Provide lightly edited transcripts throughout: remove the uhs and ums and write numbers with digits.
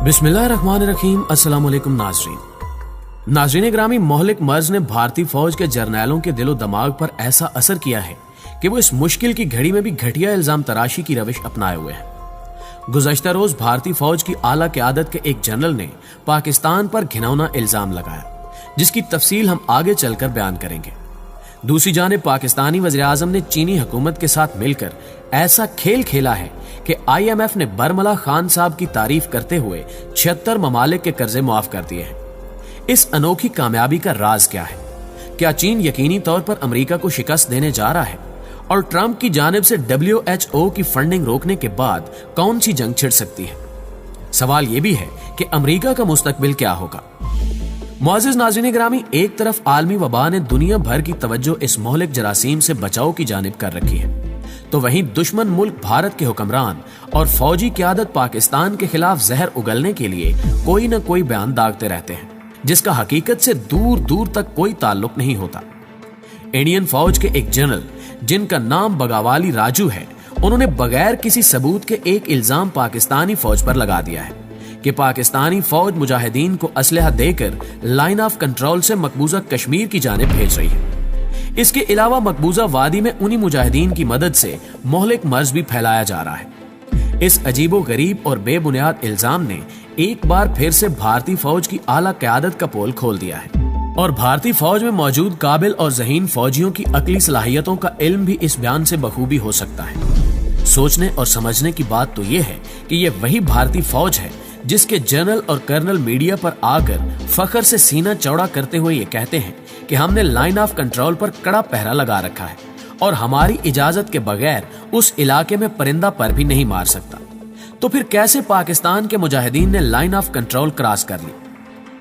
बिस्मिल्लाहिर्रहमानिर्रहीम। अस्सलाम वालेकुम नाज़रीन ग्रामी, मोहलिक मर्ज ने भारतीय फौज के जर्नैलों के दिलो दिमाग पर ऐसा असर किया है कि वो इस मुश्किल की घड़ी में भी घटिया इल्जाम तराशी की रविश अपनाए हुए हैं। गुज़श्ता रोज भारतीय फौज की आला क़यादत के एक जनरल ने पाकिस्तान पर घिनौना इल्जाम लगाया, जिसकी तफसील हम आगे चलकर बयान करेंगे। दूसरी जानिब पाकिस्तानी वज़ीर-ए-आज़म ने चीनी हुकूमत के साथ मिलकर ऐसा खेल खेला है कि IMF ने बरमला खान साहब की तारीफ करते हुए 76 ममालिक के कर्जे मुआफ कर दिए हैं। इस अनोखी कामयाबी का राज क्या है? क्या चीन यकीनी तौर पर अमेरिका को शिकस्त देने जा रहा है? और ट्रंप की जानिब से WHO की फंडिंग रोकने के बाद कौन सी जंग छिड़ सकती है? सवाल यह भी है कि अमेरिका का मुस्तकबिल क्या होगा। मुअज़्ज़िज़ नाज़रीन ग्रामी, एक तरफ आलमी वबा ने दुनिया भर की तवज्जो इस मोहलिक जरासीम से बचाव की जानिब कर रखी है, तो वहीं दुश्मन मुल्क भारत के हुक्मरान और फौजी क़यादत पाकिस्तान के खिलाफ जहर उगलने के लिए कोई न कोई बयान दागते रहते हैं, जिसका हकीकत से दूर दूर तक कोई ताल्लुक नहीं होता। इंडियन फौज के एक जनरल, जिनका नाम बगावाली राजू है, उन्होंने बगैर किसी सबूत के एक इल्जाम पाकिस्तानी फौज पर लगा दिया है कि पाकिस्तानी फौज मुजाहिदीन को असलहा देकर लाइन ऑफ कंट्रोल से मकबूजा कश्मीर की जानिब भेज रही है। इसके अलावा मकबूजा वादी में उन्हीं मुजाहिदीन की मदद से मोहलिक मर्ज भी फैलाया जा रहा है। इस अजीबो गरीब और बेबुनियाद इल्जाम ने एक बार फिर से भारतीय फौज की आला क़यादत का पोल खोल दिया है, और भारतीय फौज में मौजूद काबिल और ज़हीन फौजियों की अकली सलाहियतों का इल्म भी इस बयान से बखूबी हो सकता है। सोचने और समझने की बात तो यह है कि यह वही भारतीय फौज है जिसके जनरल और कर्नल मीडिया पर आकर फख्र से सीना चौड़ा करते हुए ये कहते हैं कि हमने लाइन ऑफ कंट्रोल पर कड़ा पहरा लगा रखा है और हमारी इजाजत के बगैर उस इलाके में परिंदा पर भी नहीं मार सकता। तो फिर कैसे पाकिस्तान के मुजाहिदीन ने लाइन ऑफ कंट्रोल क्रॉस कर ली?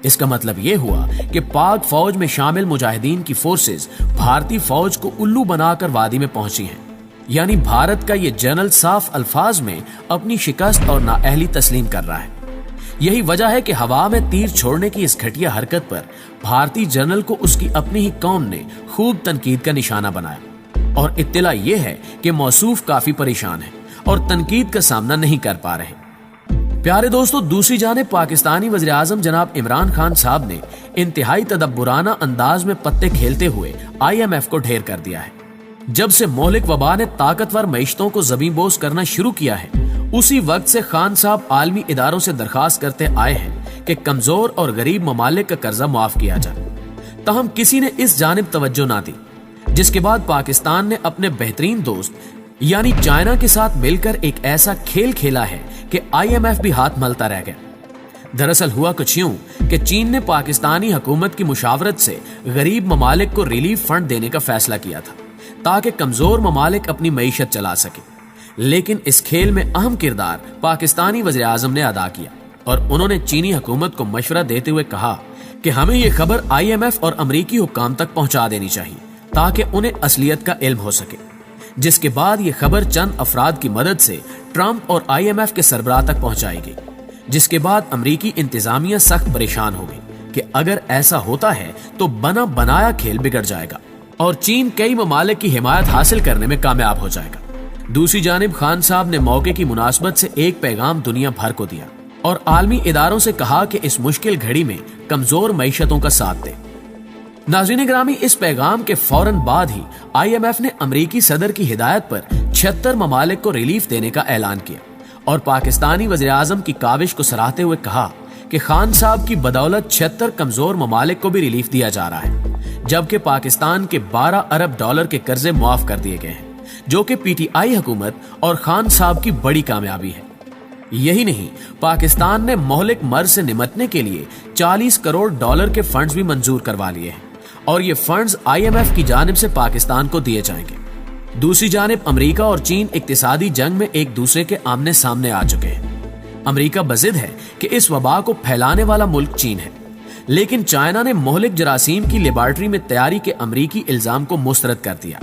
इसका मतलब यह हुआ कि पाक फौज में शामिल मुजाहिदीन की फोर्सेस भारतीय फौज को उल्लू बनाकर वादी में पहुंची हैं। यानी भारत का यह जनरल साफ अल्फाज में अपनी शिकस्त और नाअहली तस्लीम कर रहा है। यही वजह है कि हवा में तीर छोड़ने की इस घटिया हरकत पर भारतीय जनरल को उसकी अपनी ही कौम ने खूब तनकीद का निशाना बनाया, और इत्तला यह है कि मौसूफ काफी परेशान है और तनकीद का सामना नहीं कर पा रहे। प्यारे दोस्तों, दूसरी जानिब पाकिस्तानी वज़ीर-ए-आज़म जनाब इमरान खान साहब ने इंतहाई तदब्बुराना अंदाज में पत्ते खेलते हुए IMF को ढेर कर दिया है। जब से मोहलिक वबा ने ताकतवर मईशतों को ज़मींबोस करना शुरू किया है, उसी वक्त से खान साहब आलमी इदारों से दरखास्त करते आए हैं कि कमजोर और गरीब ममालिक का कर्जा माफ किया जाए। तहम किसी ने इस जानिब तवज्जो ना दी, जिसके बाद पाकिस्तान ने अपने बेहतरीन दोस्त यानी चाइना के साथ मिलकर एक ऐसा खेल खेला है कि IMF भी हाथ मलता रह गया। दरअसल हुआ कुछ यूं कि चीन ने पाकिस्तानी हुकूमत की मुशावरत से गरीब ममालिक को रिलीफ फंड देने का फैसला किया था, ताकि कमजोर ममालिक अपनी मईशत चला सके। लेकिन इस खेल में अहम किरदार पाकिस्तानी वज़ीर-ए-आज़म ने अदा किया, और उन्होंने चीनी हुकूमत को मशवरा देते हुए कहा कि हमें यह खबर IMF और अमरीकी हुक्काम तक पहुंचा देनी चाहिए, ताकि उन्हें असलियत का इल्म हो सके। जिसके बाद यह खबर चंद अफराद की मदद से ट्रंप और IMF के सरबराह तक पहुंचाई गई, जिसके बाद अमरीकी इंतजामिया सख्त परेशान हो गई कि अगर ऐसा होता है तो बना बनाया खेल बिगड़ जाएगा और चीन कई ममालिक की हिमायत हासिल करने में कामयाब हो जाएगा। दूसरी जानिब खान साहब ने मौके की मुनासबत से एक पैगाम दुनिया भर को दिया और आलमी इदारों से कहा कि इस मुश्किल घड़ी में कमजोर मईशतों का साथ दे। नाज़रीन ग्रामी, इस पैगाम के फौरन बाद ही IMF ने अमरीकी सदर की हिदायत पर 76 ममालिक को रिलीफ देने का ऐलान किया और पाकिस्तानी वज़ीर-ए-आज़म की काविश को सराहते हुए कहा कि खान साहब की बदौलत 76 कमजोर ममालिक को भी रिलीफ दिया जा रहा है, जबकि पाकिस्तान के 12 अरब डॉलर के कर्जे मुआफ कर दिए गए हैं, जो कि PTI हुकूमत और खान साहब की बड़ी कामयाबी है। यही नहीं, पाकिस्तान ने मोहलिक मर्ज से निमटने के लिए 40 करोड़ डॉलर के फंड्स भी मंजूर करवा लिए हैं, और ये फंड्स IMF की जानिब से पाकिस्तान को दिए जाएंगे। दूसरी जानिब अमेरिका और चीन इक्तिसादी जंग में एक दूसरे के आमने सामने आ चुके हैं। अमेरिका बजिद है कि इस वबा को फैलाने वाला मुल्क चीन है, लेकिन चाइना ने मोहलिक जरासीम की लेबॉर्ट्री में तैयारी के अमरीकी इल्जाम को मुस्तरद कर दिया।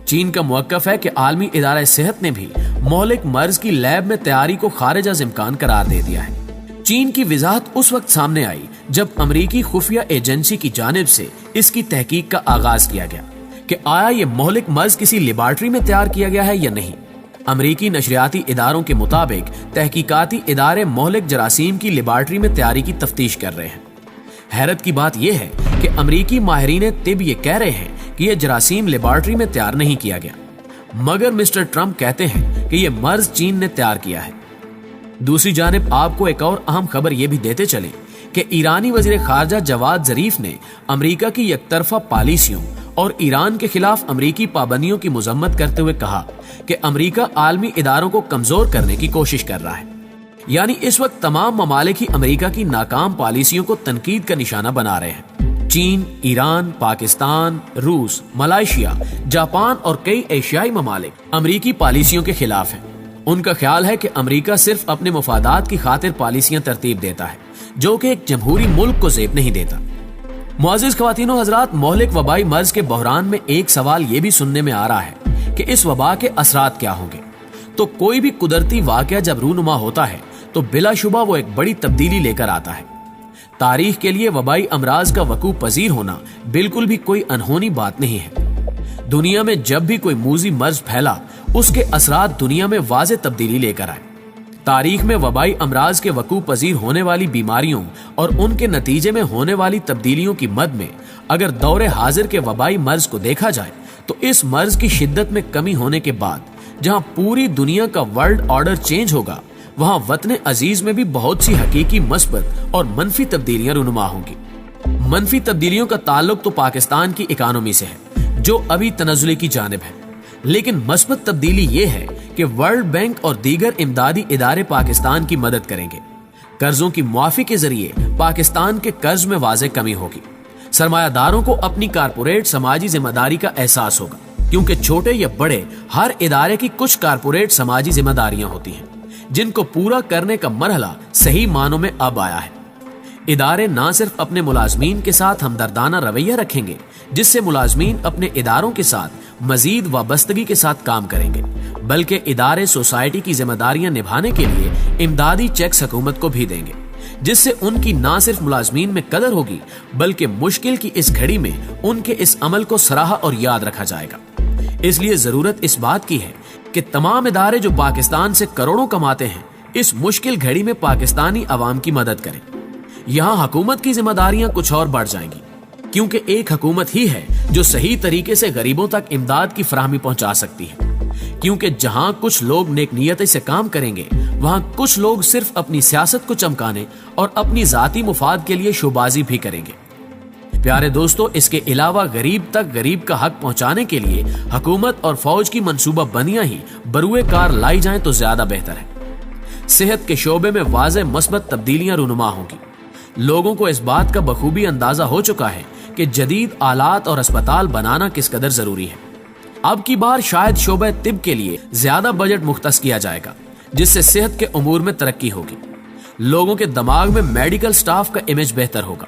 चीन का मुवक्कफ है कि आलमी इदारा सेहत ने भी मोहलिक मर्ज की लैब में तैयारी को खारिज इम्कान करार दे दिया है। चीन की वजाहत उस वक्त सामने आई जब अमरीकी खुफिया एजेंसी की जानिब से इसकी तहकीक का आगाज किया गया कि आया ये मोहलिक मर्ज किसी लेबॉर्ट्री में तैयार किया गया है या नहीं। अमरीकी नशरियाती इदारों के मुताबिक तहकीकाती इदारे मोहलिक जरासीम की लेबॉर्ट्री में तैयारी की तफ्तीश कर रहे हैं। हैरत की बात यह है कि अमरीकी माहिरीन तिब ये कह रहे हैं कि यह जरासीम लेबॉर्ट्री में तैयार नहीं किया गया, मगर मिस्टर ट्रंप कहते हैं कि यह मर्ज चीन ने तैयार किया है। दूसरी जानिब आपको एक और अहम खबर यह भी देते चले कि ईरानी वजीर खारजा जवाद जरीफ ने अमेरिका की एकतरफा पॉलिसियों और ईरान के खिलाफ अमरीकी पाबंदियों की मजम्मत करते हुए कहा कि अमरीका आलमी इदारों को कमजोर करने की कोशिश कर रहा है। यानी इस वक्त तमाम ममालिक ही अमरीका की नाकाम पॉलिसियों को तनकीद का निशाना बना रहे हैं। चीन, ईरान, पाकिस्तान, रूस, मलेशिया, जापान और कई एशियाई ममालिक अमरीकी पॉलिसियों के खिलाफ हैं। उनका ख्याल है कि अमरीका सिर्फ अपने मुफादात की खातिर पॉलिसियां तरतीब देता है, जो कि एक जमहूरी मुल्क को ज़ेब नहीं देता। मुअज़्ज़िज़ ख़वातीन व हज़रात, मोहलिक वबाई मर्ज के बहरान में एक सवाल ये भी सुनने में आ रहा है कि इस वबा के असरात क्या होंगे। तो कोई भी कुदरती वाक़या जब रूनुमा होता है तो बिलाशुबा वो एक बड़ी तब्दीली लेकर आता है। तारीख के लिए वबाई अमराज का वकूअ पजीर होना बिल्कुल भी कोई अनहोनी बात नहीं है। दुनिया में जब भी कोई मूजी मर्ज फैला, उसके असरात दुनिया में वाज़े तब्दीली लेकर आए। तारीख में वबाई अमराज के वकूअ पजीर होने वाली बीमारियों और उनके नतीजे में होने वाली तब्दीलियों की मद में अगर दौरे हाजिर के वबाई मर्ज को देखा जाए तो इस मर्ज की शिद्दत में कमी होने के बाद जहां पूरी दुनिया का वर्ल्ड ऑर्डर चेंज होगा, वहां वतन अजीज में भी बहुत सी हकीकी मस्बत और मनफी तब्दीलियां रुनुमा होंगी। मनफी तब्दीलियों का ताल्लुक तो पाकिस्तान की इकानमी से है, जो अभी तनज़्ज़ुले की जानिब है, लेकिन मस्बत तब्दीली ये है कि वर्ल्ड बैंक और दीगर इमदादी इदारे पाकिस्तान की मदद करेंगे। कर्जों की मुआफी के जरिए पाकिस्तान के कर्ज में वाज़े कमी होगी। सरमायादारों को अपनी कारपोरेट समाजी जिम्मेदारी का एहसास होगा, क्योंकि छोटे या बड़े हर इदारे की कुछ कारपोरेट समाजी जिम्मेदारियां होती हैं, जिनको पूरा करने का मरहला सही मानों में अब आया है। इदारे ना सिर्फ अपने मुलाजमीन के साथ हमदर्दाना रवैया रखेंगे, जिससे मुलाजमीन अपने इदारों के साथ मजीद वाबस्तगी के साथ काम करेंगे, बल्कि इदारे सोसाइटी की जिम्मेदारियां निभाने के लिए इमदादी चेक्स हुकूमत को भी देंगे, जिससे उनकी ना सिर्फ मुलाजमीन में कदर होगी, बल्कि मुश्किल की इस घड़ी में उनके इस अमल को सराहा और याद रखा जाएगा। इसलिए जरूरत इस बात की है कि तमाम इदारे जो पाकिस्तान से करोड़ों कमाते हैं, इस मुश्किल घड़ी में पाकिस्तानी अवाम की मदद करें। यहाँ हुकूमत की जिम्मेदारियां कुछ और बढ़ जाएंगी, क्योंकि एक हुकूमत ही है जो सही तरीके से गरीबों तक इमदाद की फराहमी पहुंचा सकती है। क्योंकि जहां कुछ लोग नेक नियत से काम करेंगे, वहां कुछ लोग सिर्फ अपनी सियासत को चमकाने और अपनी जाती मुफाद के लिए शोबाजी भी करेंगे। प्यारे दोस्तों, इसके अलावा गरीब तक गरीब का हक पहुंचाने के लिए हुकूमत और फौज की मंसूबा बंदियां ही बरूए कार लाई जाएं तो ज्यादा बेहतर है। सेहत के शोबे में वाज़े मस्बत तब्दीलियां रुनुमा होंगी। लोगों को इस बात का बखूबी अंदाजा हो चुका है कि जदीद आलात और अस्पताल बनाना किस कदर जरूरी है। अब की बार शायद शोबे तिब के लिए ज्यादा बजट मुख्तस किया जाएगा, जिससे सेहत के उमूर में तरक्की होगी। लोगों के दिमाग में मेडिकल स्टाफ का इमेज बेहतर होगा।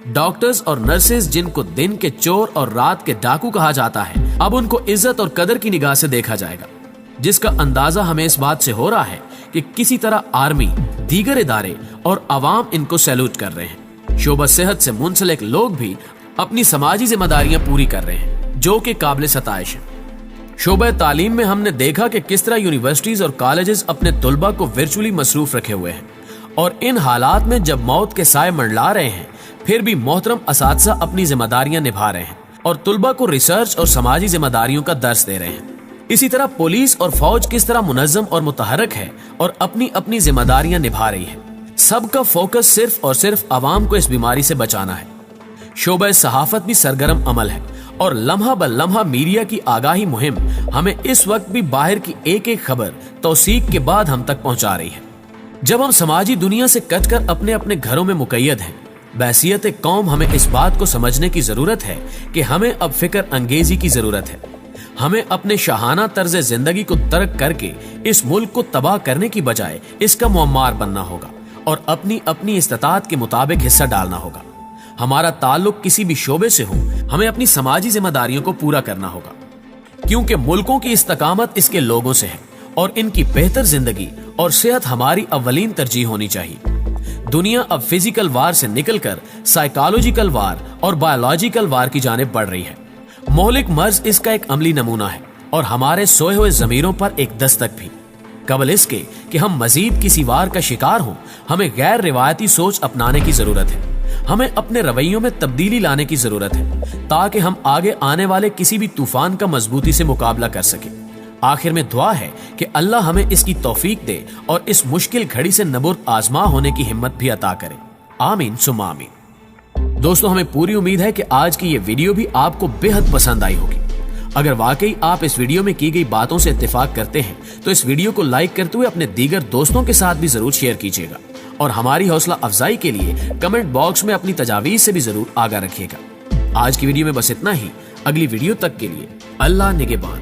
डॉक्टर्स और नर्सेज, जिनको दिन के चोर और रात के डाकू कहा जाता है, अब उनको इज्जत और कदर की निगाह से देखा जाएगा, जिसका अंदाजा हमें इस बात से हो रहा है कि किसी तरह आर्मी, दीगर इदारे और अवाम इनको सैल्यूट कर रहे हैं। शोबा सेहत से मुंसलिक लोग भी अपनी समाजी जिम्मेदारियां पूरी कर रहे हैं, जो कि काबिल सताइश है। शोबा तालीम में हमने देखा कि किस तरह यूनिवर्सिटीज और कॉलेजेस अपने तुलबा को वर्चुअली मसरूफ रखे हुए हैं, और इन हालात में जब मौत के साए मंडला रहे हैं, फिर भी मोहतरम असातिज़ा अपनी जिम्मेदारियां निभा रहे हैं और तुलबा को रिसर्च और समाजी जिम्मेदारियों का दर्स दे रहे हैं। इसी तरह पुलिस और फौज किस तरह मुनज़्ज़म और मुतहरक है और अपनी अपनी जिम्मेदारियां निभा रही है। सबका फोकस सिर्फ और सिर्फ अवाम को इस बीमारी से बचाना है। शोबा सहाफत भी सरगर्म अमल है और लम्हा ब लम्हा मीडिया की आगाही मुहिम हमें इस वक्त भी बाहर की एक एक खबर तौसीक के बाद हम तक पहुंचा रही है। जब हम समाजी दुनिया से कटकर अपने अपने घरों में मुकैयद हैं, बहसियत कौम हमें इस बात को समझने की जरूरत है कि हमें अब फिक्र अंगेजी की जरूरत है। हमें अपने शाहाना तर्ज जिंदगी को तर्क करके इस मुल्क को तबाह करने की बजाय इसका मुअम्मार बनना होगा और अपनी अपनी इस्ताअत के मुताबिक हिस्सा डालना होगा। हमारा ताल्लुक किसी भी शोबे से हो, हमें अपनी समाजी जिम्मेदारियों को पूरा करना होगा, क्योंकि मुल्कों की इस्तकामत इसके लोगों से है और इनकी बेहतर जिंदगी और सेहत हमारी अव्वलीन तरजीह होनी चाहिए। दुनिया अब फिजिकल वार से निकलकर साइकोलॉजिकल वार और बायोलॉजिकल वार की जानिब बढ़ रही है। मोहलिक मर्ज इसका एक अमली नमूना है। اور ہمارے سوئے ہوئے ضمیروں پر ایک دستک بھی۔ قبل اس کے کہ ہم مزید کسی وار کا شکار ہوں، ہمیں غیر روایتی سوچ اپنانے کی ضرورت ہے۔ ہمیں اپنے رویوں میں تبدیلی لانے کی ضرورت ہے تاکہ ہم آگے آنے والے کسی بھی طوفان کا مضبوطی سے مقابلہ کر سکیں۔ آخر میں دعا ہے کہ اللہ ہمیں اس کی توفیق دے اور اس مشکل گھڑی سے نبرد آزما ہونے کی ہمت بھی عطا کرے۔ آمین ثم آمین۔ دوستو، ہمیں پوری امید ہے کہ آج کی یہ ویڈیو بھی آپ کو بے حد پسند آئی ہوگی۔ اگر واقعی آپ اس ویڈیو میں کی گئی باتوں سے اتفاق کرتے ہیں تو اس ویڈیو کو لائک کرتے ہوئے اپنے دیگر دوستوں کے ساتھ بھی ضرور شیئر کیجیے گا، اور ہماری حوصلہ افزائی کے لیے کمنٹ باکس میں اپنی تجاویز سے بھی ضرور آگاہ رکھیے گا۔ آج کی ویڈیو میں بس اتنا ہی۔ اگلی ویڈیو تک کے لیے اللہ نگہبان۔